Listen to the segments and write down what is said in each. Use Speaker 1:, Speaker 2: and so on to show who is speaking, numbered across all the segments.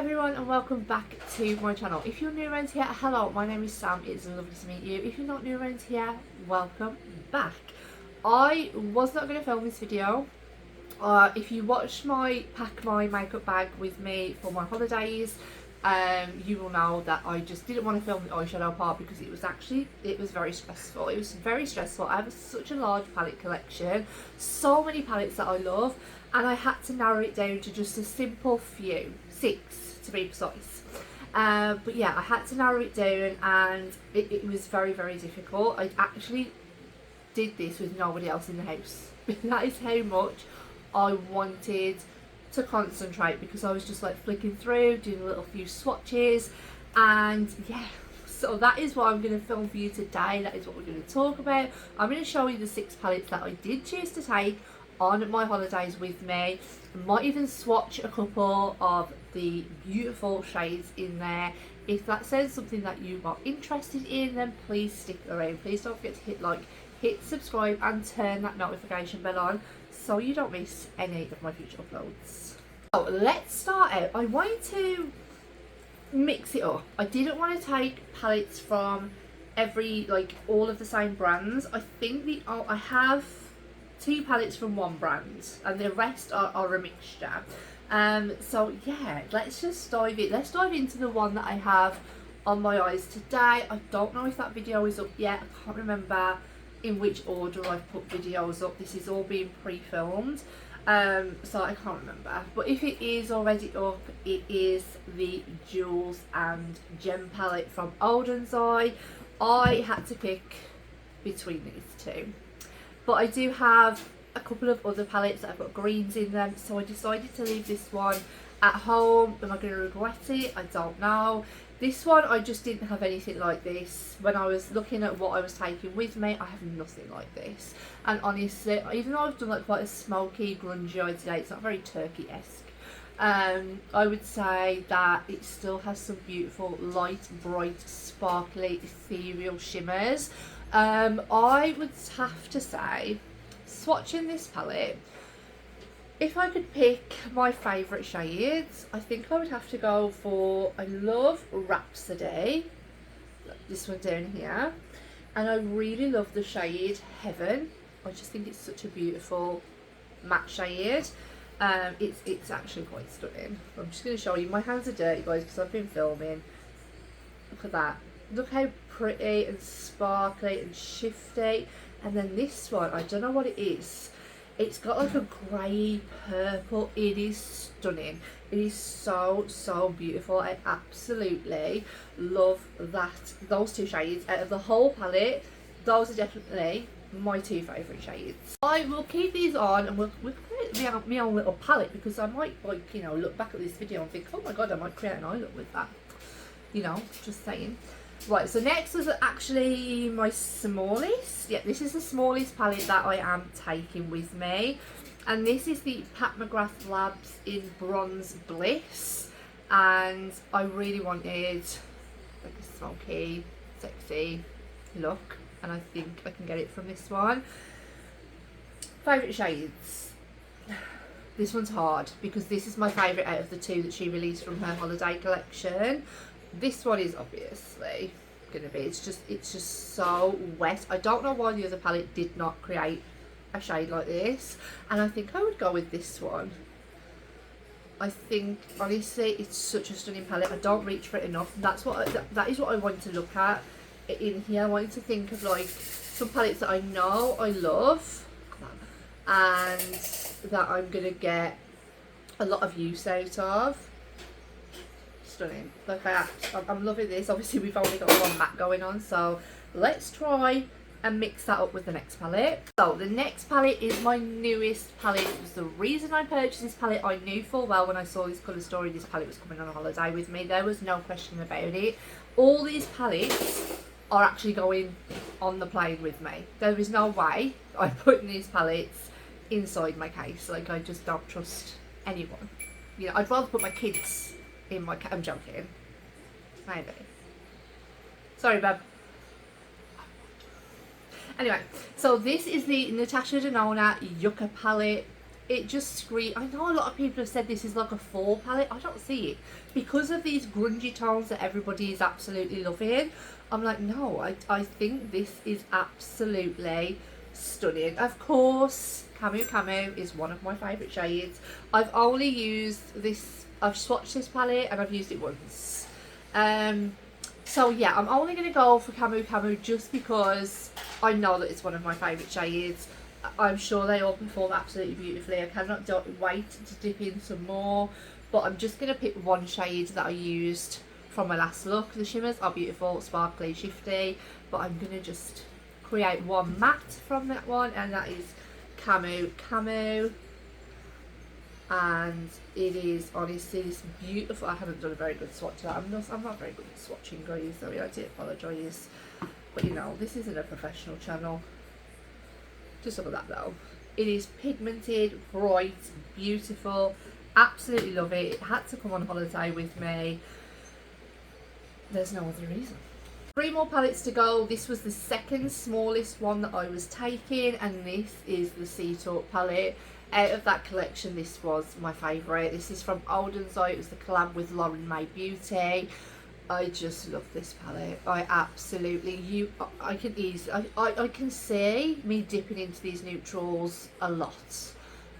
Speaker 1: everyone and welcome back to my channel. If you're new around here, hello, my name is Sam. It's lovely to meet you. If you're not new around here, welcome back. I was not going to film this video. If you watched my pack my makeup bag with me for my holidays, you will know that I just didn't want to film the eyeshadow part because it was very stressful. It was very stressful. I have such a large palette collection, so many palettes that I love, and I had to narrow it down to just a simple few, 6 to be precise. But yeah, I had to narrow it down, and it was very difficult. I actually did this with nobody else in the house. That is how much I wanted to concentrate, because I was just like flicking through, doing a little few swatches, and yeah, so that is what I'm going to film for you today. That is what we're going to talk about. I'm going to show you the 6 palettes that I did choose to take on my holidays with me. I might even swatch a couple of the beautiful shades in there. If that sounds something that you are interested in, then please stick around. Please don't forget to hit like, hit subscribe and turn that notification bell on so you don't miss any of my future uploads. So let's start out. I wanted to mix it up. I didn't want to take palettes from all of the same brands. I think I have 2 palettes from one brand and the rest are a mixture. So yeah, let's just dive in. Let's dive into the one that I have on my eyes today. I don't know if that video is up yet. I can't remember in which order I've put videos up. This is all being pre-filmed, so I can't remember, but if it is already up, it is the Jewels and Gem palette from Olden's Eye. I had to pick between these 2, but I do have a couple of other palettes that have got greens in them, so I decided to leave this one at home. Am I going to regret it? I don't know. This one, I just didn't have anything like this. When I was looking at what I was taking with me, I have nothing like this. And honestly, even though I've done like quite a smoky, grungy eye today, it's not very turkey-esque. I would say that it still has some beautiful, light, bright, sparkly, ethereal shimmers. I would have to say, swatching this palette, if I could pick my favourite shades, I think I would have to go for, I love Rhapsody, this one down here, and I really love the shade Heaven. I just think it's such a beautiful matte shade. It's actually quite stunning. I'm just going to show you. My hands are dirty, guys, because I've been filming. Look at that. Look how pretty and sparkly and shifty. And then this one, I don't know what it is. It's got like a grey purple. It is stunning. It is so beautiful. I absolutely love those 2 shades. Out of the whole palette, those are definitely my 2 favourite shades. I will keep these on, and we'll create my own little palette, because I might, like, you know, look back at this video and think, oh my god, I might create an eye look with that. You know, just saying. Right, so next was actually my smallest. Yeah, this is the smallest palette that I am taking with me. And this is the Pat McGrath Labs in Bronze Bliss. And I really wanted like a smoky, sexy look. And I think I can get it from this one. Favourite shades. This one's hard, because this is my favourite out of the 2 that she released from her holiday collection. This one is obviously going to be, it's just so wet. I don't know why the other palette did not create a shade like this, and I think I would go with this one. I think, honestly, it's such a stunning palette. I don't reach for it enough. That is what I want to look at in here. I wanted to think of like some palettes that I know I love and that I'm going to get a lot of use out of. Stunning. Like I'm loving this. Obviously we've only got one matte going on, so let's try and mix that up with the next palette. So the next palette is my newest palette. It was the reason I purchased this palette. I knew full well when I saw this colour story this palette was coming on a holiday with me. There was no question about it. All these palettes are actually going on the plane with me. There is no way I'm putting these palettes inside my case. Like, I just don't trust anyone. You know, I'd rather put my kids in my I'm joking. Maybe. Sorry, babe. Anyway, so this is the Natasha Denona Yucca palette. it just screams. I know a lot of people have said this is like a fall palette. I don't see it because of these grungy tones that everybody is absolutely loving. I'm like, no, I think this is absolutely stunning. Of course, Camo is one of my favourite shades. I've only used this, I've swatched this palette and I've used it once. So yeah, I'm only going to go for Camo just because I know that it's one of my favourite shades. I'm sure they all perform absolutely beautifully. I cannot wait to dip in some more, but I'm just going to pick one shade that I used from my last look. The shimmers are beautiful, sparkly, shifty, but I'm going to just create one matte from that one, and that is Camo. And it is honestly this beautiful. I haven't done a very good swatch of that. I'm not very good at swatching, guys, so I do apologise, but you know, this isn't a professional channel. Just look at that though. It is pigmented, bright, beautiful. Absolutely love it. It had to come on holiday with me. There's no other reason. 3 more palettes to go. This was the second smallest one that I was taking, and this is the Sea Talk palette. Out of that collection, this was my favourite. This is from Olden's Eye. It was the collab with Lauren May Beauty. I just love this palette. I absolutely, I can easily, I can see me dipping into these neutrals a lot.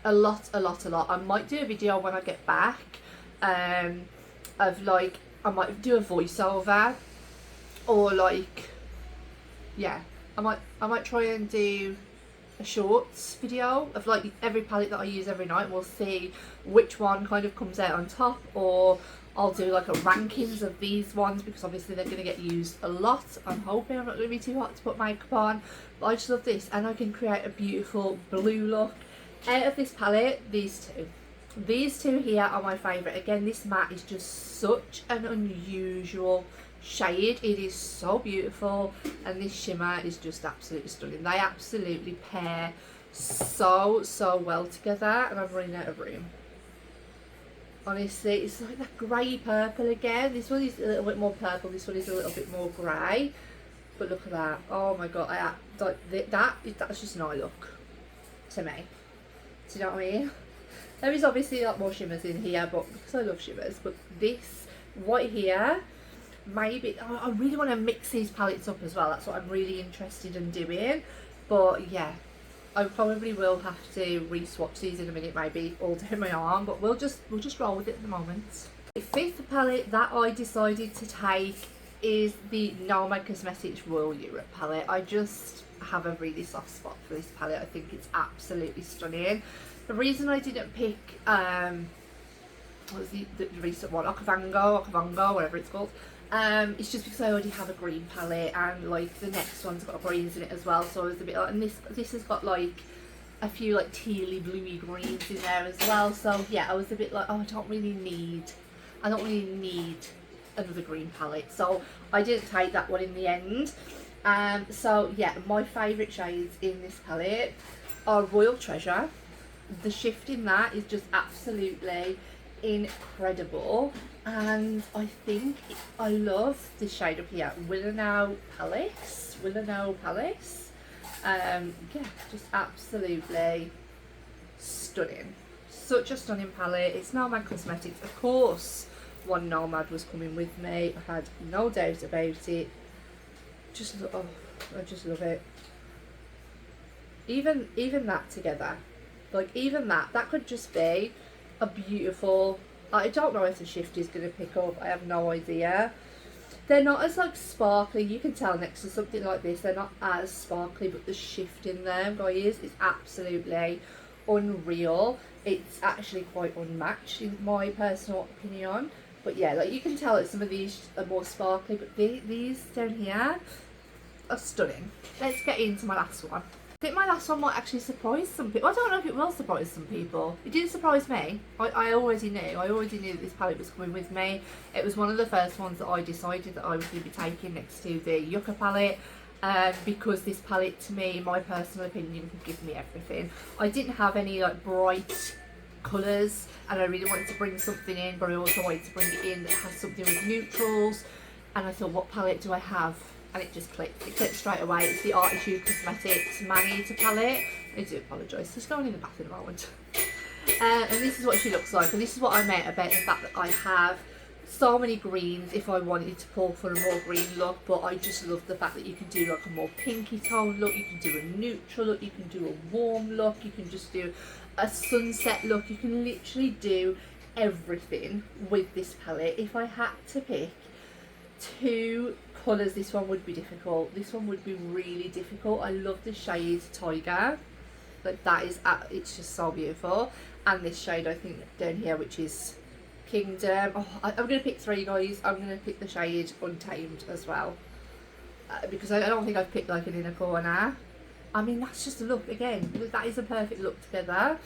Speaker 1: I might do a video when I get back, of like, I might do a voiceover, or like, yeah, I might try and do a shorts video of like every palette that I use every night. We'll see which one kind of comes out on top, or I'll do like a rankings of these ones because obviously they're going to get used a lot. I'm hoping I'm not going to be too hot to put makeup on, but I just love this, and I can create a beautiful blue look out of this palette. These two here are my favourite. Again, this matte is just such an unusual shade. It is so beautiful, and this shimmer is just absolutely stunning. They absolutely pair so well together, and I'm running out of room. Honestly, it's like that grey purple again. This one is a little bit more purple, this one is a little bit more grey, but look at that. Oh my god, that's just an eye look to me. Do you know what I mean? There is obviously a lot more shimmers in here, but because I love shimmers, but this right here, maybe I really want to mix these palettes up as well. That's what I'm really interested in doing. But yeah, I probably will have to re-swatch these in a minute, maybe all down my arm, but we'll just roll with it at the moment. The 5th palette that I decided to take is the Nomad Cosmetics Royal Europe palette. I just have a really soft spot for this palette. I think it's absolutely stunning. The reason I didn't pick what was the recent one, Okavango, whatever it's called, it's just because I already have a green palette, and like the next one's got greens in it as well, so I was a bit like, and this has got like a few like tealy bluey greens in there as well, so yeah, I was a bit like, oh, I don't really need another green palette, so I didn't take that one in the end. So yeah, my favourite shades in this palette are Royal Treasure. The shift in that is just absolutely incredible, and I think I love this shade up here, Willow Palace. Yeah, just absolutely stunning. Such a stunning palette. It's Nomad Cosmetics, of course. One Nomad was coming with me, I had no doubt about it. I just love it. Even that together, like even that could just be a beautiful, I don't know if the shift is going to pick up, I have no idea. They're not as like sparkly, you can tell next to something like this, they're not as sparkly, but the shift in them, guys, is absolutely unreal. It's actually quite unmatched in my personal opinion. But yeah, like you can tell that some of these are more sparkly, but these down here are stunning. Let's get into my last one. I think my last one might actually surprise some people. I don't know if it will surprise some people. It didn't surprise me. I already knew. That this palette was coming with me. It was one of the first ones that I decided that I was going to be taking next to the Yucca palette. Because this palette, to me, in my personal opinion, could give me everything. I didn't have any like bright colours, and I really wanted to bring something in, but I also wanted to bring it in that has something with neutrals. And I thought, what palette do I have? And it just clicked. It clicked straight away. It's the Arttitude Cosmetics Man Eater palette. I do apologise. Just going in the bath in a moment. And this is what she looks like, and this is what I meant about the fact that I have so many greens if I wanted to pull for a more green look, but I just love the fact that you can do like a more pinky tone look, you can do a neutral look, you can do a warm look, you can just do a sunset look, you can literally do everything with this palette. If I had to pick two colours, this one would be difficult. This one would be really difficult. I love the shade Tiger. Like that is, it's just so beautiful. And this shade I think down here, which is Kingdom. Oh, I'm going to pick three, guys. I'm going to pick the shade Untamed as well. Because I don't think I've picked like an inner corner. I mean, that's just a look again. That is a perfect look together.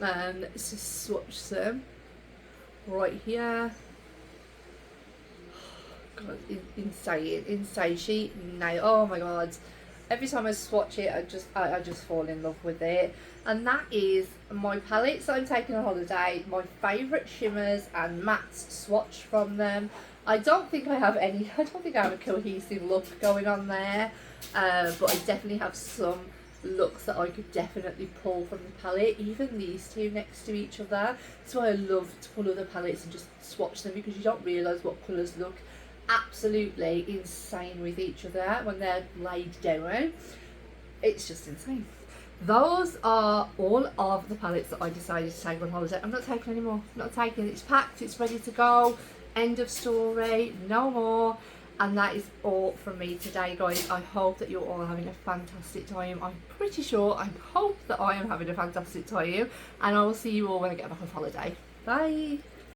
Speaker 1: Let's just swatch them right here. God, insane sheet. No, oh my god. Every time I swatch it, I just fall in love with it. And that is my palettes that I'm taking on holiday. My favourite shimmers and mattes swatch from them. I don't think I have a cohesive look going on there. But I definitely have some looks that I could definitely pull from the palette. Even these two next to each other. That's why I love to pull other palettes and just swatch them, because you don't realise what colours look absolutely insane with each other when they're laid down. It's just insane. Those are all of the palettes that I decided to take on holiday. I'm not taking any more. I'm not taking it. It's packed, it's ready to go, end of story, no more. And that is all from me today, guys. I hope that you're all having a fantastic time. I'm pretty sure, I hope that I am having a fantastic time, and I will see you all when I get back on holiday. Bye.